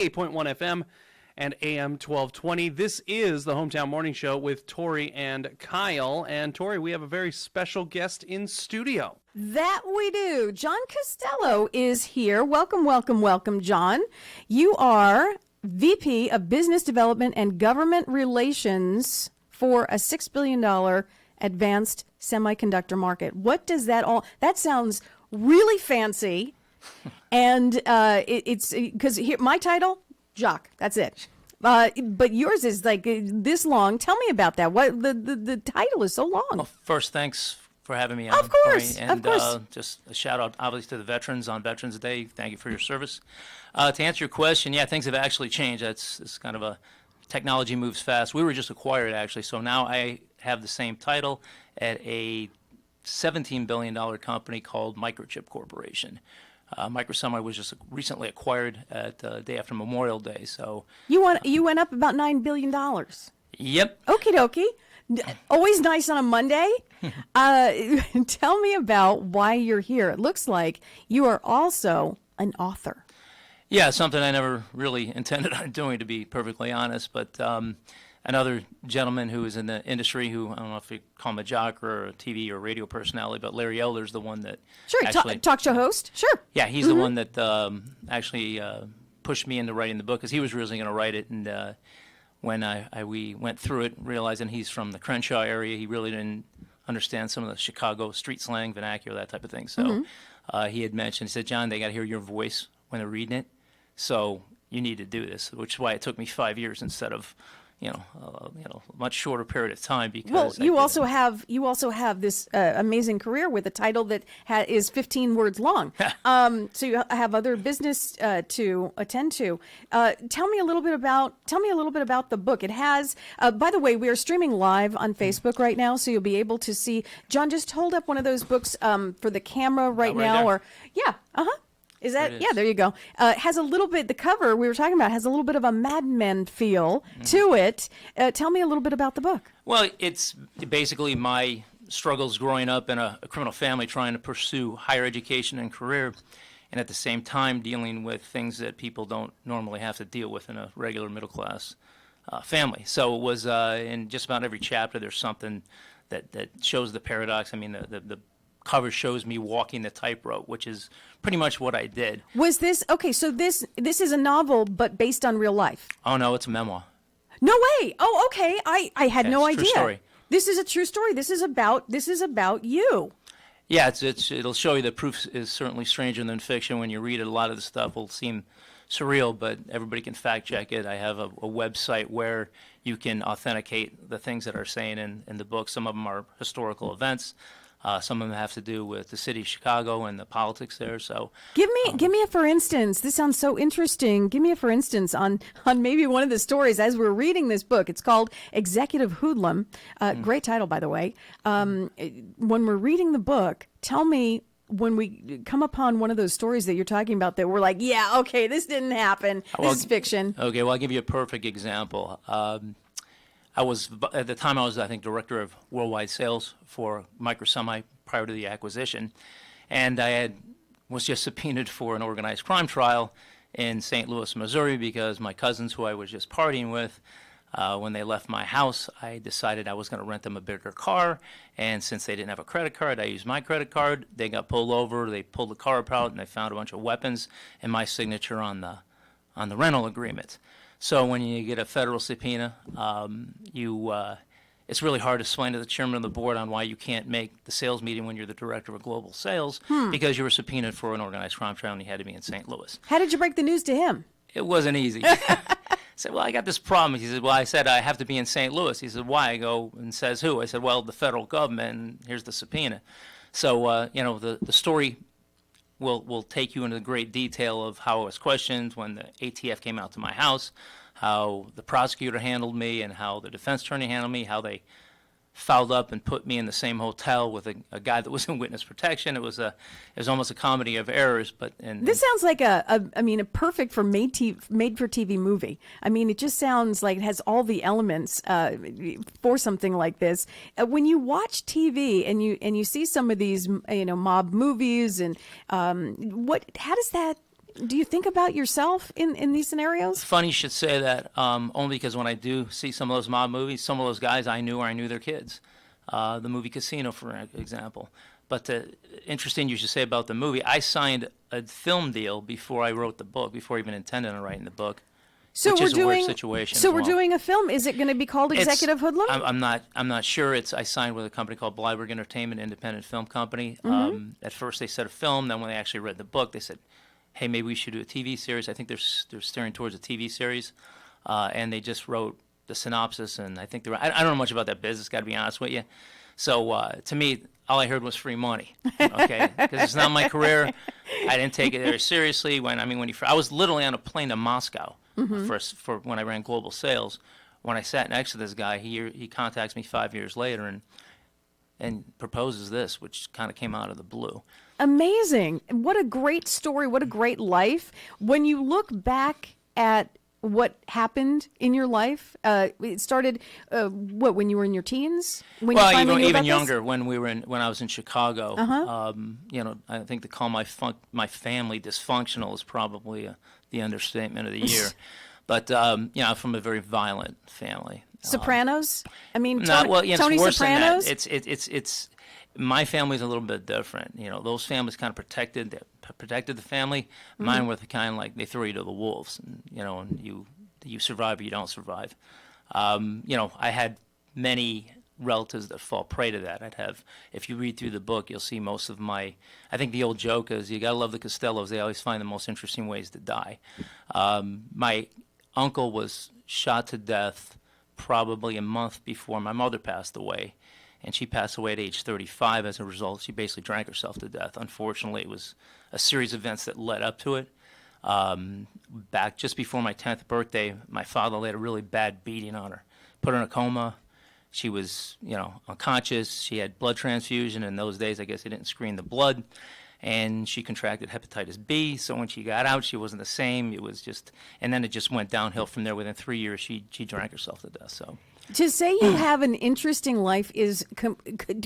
8.1 FM and AM 1220. This is the Hometown Morning Show with Tori and Kyle. And Tori, we have a very special guest in studio. That we do. John Costello is here. Welcome, welcome, welcome, John. You are VP of Business Development and Government Relations for a $6 billion advanced semiconductor market. What does that all... That sounds really fancy. And it's because here my title, Jock. That's it. But yours is like this long. Tell me about that. What the title is so long. Well, first, thanks for having me on. Of course, and, of course. Just a shout out, obviously, to the veterans on Veterans Day. Thank you for your service. To answer your question, yeah, things have actually changed. It's kind of a technology moves fast. We were just acquired actually, so now I have the same title at a $17 billion company called Microchip Corporation. Microsemi was just recently acquired at the day after Memorial Day. So you went up about $9 billion. Yep. Okie dokie. Always nice on a Monday. Tell me about why you're here. It looks like you are also an author. Yeah, something I never really intended on doing, to be perfectly honest. But another gentleman who is in the industry, who I don't know if you call him a jock or a TV or radio personality, but Larry Elder's the one that talk show host. Sure. Yeah, he's the one that actually pushed me into writing the book, because he was originally going to write it, and when we went through it, realizing he's from the Crenshaw area, he really didn't understand some of the Chicago street slang, vernacular, that type of thing. So he had mentioned, he said, "John, they got to hear your voice when they're reading it, so you need to do this," which is why it took me 5 years instead of a much shorter period of time. Because you also have this amazing career with a title that is 15 words long. So you have other business to attend to. Tell me a little bit about the book. It has, by the way, we are streaming live on Facebook right now, so you'll be able to see. John, just hold up one of those books for the camera right now, there. or Is that, yeah, there you go. Has a little bit, the cover we were talking about has a little bit of a Mad Men feel to it. Tell me a little bit about the book. Well, it's basically my struggles growing up in a criminal family, trying to pursue higher education and career, and at the same time dealing with things that people don't normally have to deal with in a regular middle-class family. So it was, in just about every chapter, there's something that shows the paradox. I mean, the cover shows me walking the tightrope, which is pretty much what I did. Was this okay? So this is a novel, but based on real life. Oh no, it's a memoir. No way. Oh, okay. I had no idea. True story. This is a true story. This is about you. Yeah, it'll show you that proof is certainly stranger than fiction. When you read it, a lot of the stuff will seem surreal, but everybody can fact check it. I have a website where you can authenticate the things that are saying in the book. Some of them are historical events. Some of them have to do with the city of Chicago and the politics there. So give me a for instance. This sounds so interesting. Give me a for instance on maybe one of the stories as we're reading this book. It's called Executive Hoodlum. Great title, by the way. When we're reading the book, tell me when we come upon one of those stories that you're talking about that we're like, yeah, okay, this didn't happen. This is fiction. Okay, well, I'll give you a perfect example. At the time, I was, I think, director of worldwide sales for Microsemi prior to the acquisition. And I was just subpoenaed for an organized crime trial in St. Louis, Missouri, because my cousins, who I was just partying with, when they left my house, I decided I was going to rent them a bigger car. And since they didn't have a credit card, I used my credit card. They got pulled over. They pulled the car apart, and they found a bunch of weapons and my signature on the rental agreement. So when you get a federal subpoena, it's really hard to explain to the chairman of the board on why you can't make the sales meeting when you're the director of global sales, because you were subpoenaed for an organized crime trial and you had to be in St. Louis. How did you break the news to him? It wasn't easy. I said, well, I got this problem. He said, well, I said, I have to be in St. Louis. He said, why? I go, and says who? I said, well, the federal government, and here's the subpoena. So, the story will take you into the great detail of how I was questioned when the ATF came out to my house, how the prosecutor handled me and how the defense attorney handled me, how they fouled up and put me in the same hotel with a guy that was in witness protection. It was almost a comedy of errors. This sounds like a perfect for made for TV movie. I mean, it just sounds like it has all the elements for something like this. When you watch TV and you see some of these mob movies and how does that Do you think about yourself in these scenarios? Funny you should say that, only because when I do see some of those mob movies, some of those guys I knew or I knew their kids. The movie Casino, for example. But interesting you should say about the movie. I signed a film deal before I wrote the book, before I even intended on writing the book. So which we're is a doing. weird situation So as we're well. doing a film. Is it going to be called Executive Hoodlum? I'm not sure. I signed with a company called Blyberg Entertainment, independent film company. At first they said a film. Then when they actually read the book, they said, "Hey, maybe we should do a TV series." I think they're steering towards a TV series, and they just wrote the synopsis. And I think I don't know much about that business. Got to be honest with you. So to me, all I heard was free money. Okay, because it's not my career. I didn't take it very seriously. I was literally on a plane to Moscow for when I ran global sales. When I sat next to this guy, he contacts me 5 years later and proposes this, which kind of came out of the blue. Amazing. What a great story. What a great life. When you look back at what happened in your life, it started, when you were in your teens? When you finally knew Even about this? younger, when I was in Chicago. I think to call my family dysfunctional is probably the understatement of the year. But I'm from a very violent family. Sopranos? I mean, It's Tony worse Sopranos? than that. It's my family's a little bit different. Those families kind of protected the family. Mine were the kind like they throw you to the wolves, and you survive or you don't survive. I had many relatives that fall prey to that. If you read through the book, you'll see most of I think the old joke is you gotta love the Costellos. They always find the most interesting ways to die. My uncle was shot to death probably a month before my mother passed away. And she passed away at age 35 as a result. She basically drank herself to death. Unfortunately, it was a series of events that led up to it. Back just before my 10th birthday, my father laid a really bad beating on her, put her in a coma. She was, unconscious. She had blood transfusion. In those days, I guess they didn't screen the blood. And she contracted hepatitis B. So when she got out, she wasn't the same. And then it just went downhill from there. Within 3 years, she drank herself to death. So. To say you have an interesting life is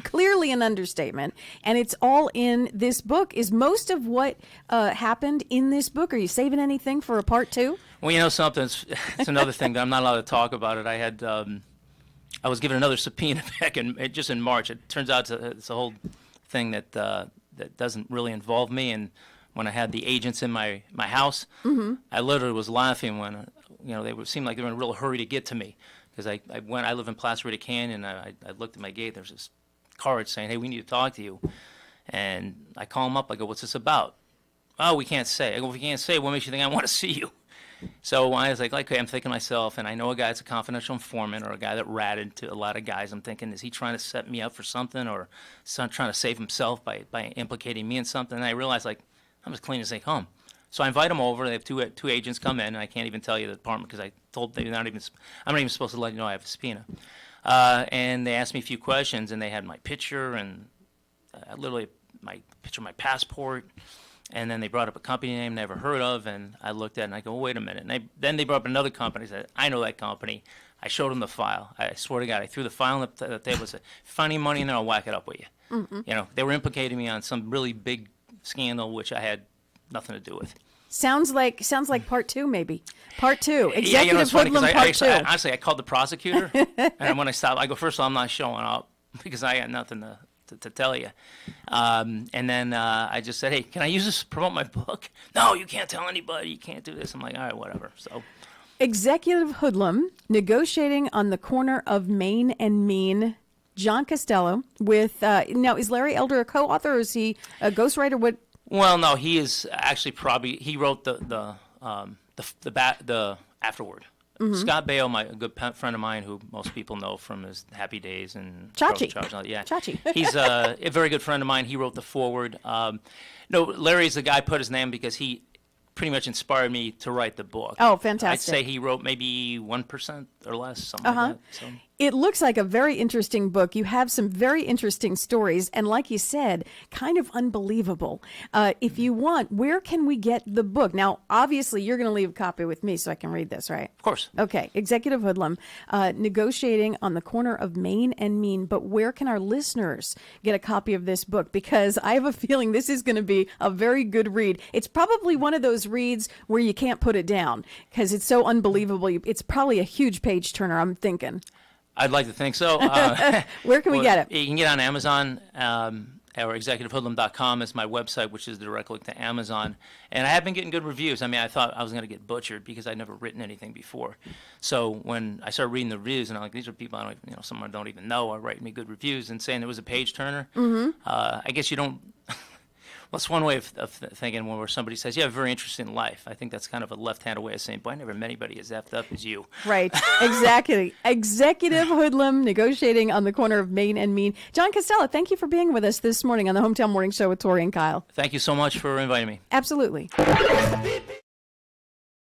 clearly an understatement, and it's all in this book. Is most of what happened in this book? Are you saving anything for a part two? Well, something. It's another thing that I'm not allowed to talk about it. I was given another subpoena back just in March. It turns out it's a whole thing that doesn't really involve me. And when I had the agents in my house, I literally was laughing when they seemed like they were in a real hurry to get to me. Because I live in Placer Canyon, and I looked at my gate. There's this card saying, "Hey, we need to talk to you." And I call them up. I go, "What's this about?" "Oh, we can't say." I go, "If we can't say, what makes you think I want to see you?" So I was like, okay, I'm thinking to myself, and I know a guy that's a confidential informant or a guy that ratted to a lot of guys. I'm thinking, is he trying to set me up for something or trying to save himself by implicating me in something? And I realized, I'm as clean as they come. So I invite them over. They have two agents come in, and I can't even tell you the department because I told them I'm not even supposed to let you know I have a subpoena. And they asked me a few questions, and they had my picture and literally my picture, my passport, and then they brought up a company name never heard of, and I looked at it and I go, wait a minute. And then they brought up another company. I said, I know that company. I showed them the file. I swear to God, I threw the file on the table and said, find any money in there, I'll whack it up with you. They were implicating me on some really big scandal which I had nothing to do with. Sounds like part two, maybe. Part two. Yeah, Executive it's funny Hoodlum part two. Honestly, I called the prosecutor, and when I stopped, I go, first of all, I'm not showing up because I got nothing to tell you. And then I just said, hey, can I use this to promote my book? No, you can't tell anybody. You can't do this. I'm like, all right, whatever. So. Executive Hoodlum, negotiating on the corner of Main and Mean. John Costello with, now, is Larry Elder a co-author or is he a ghostwriter? What? Well, no, he is actually he wrote the afterword. Scott Baio, a good friend of mine who most people know from his Happy Days and Chachi. Yeah, Chachi. He's a very good friend of mine. He wrote the foreword. No, Larry's the guy put his name because he pretty much inspired me to write the book. Oh, fantastic. I'd say he wrote maybe 1% or less, something like that. So. It looks like a very interesting book. You have some very interesting stories, and like you said, kind of unbelievable. If you want, where can we get the book? Now, obviously, you're going to leave a copy with me so I can read this, right? Of course. Okay, Executive Hoodlum, Negotiating on the Corner of Main and Mean. But where can our listeners get a copy of this book? Because I have a feeling this is going to be a very good read. It's probably one of those reads where you can't put it down because it's so unbelievable. It's probably a huge page turner, I'm thinking. I'd like to think so. Where can we get it? You can get it on Amazon, or executivehoodlum.com is my website, which is the direct link to Amazon. And I have been getting good reviews. I mean, I thought I was going to get butchered because I'd never written anything before. So when I started reading the reviews, and I'm like, these are people I don't, some I don't even know are writing me good reviews and saying it was a page turner. I guess you don't. Well, that's one way of thinking where somebody says, you have a very interesting life. I think that's kind of a left-handed way of saying, boy, I never met anybody as effed up as you. Right, exactly. Executive Hoodlum, Negotiating on the Corner of Main and Mean. John Costello, thank you for being with us this morning on the Hometown Morning Show with Tori and Kyle. Thank you so much for inviting me. Absolutely.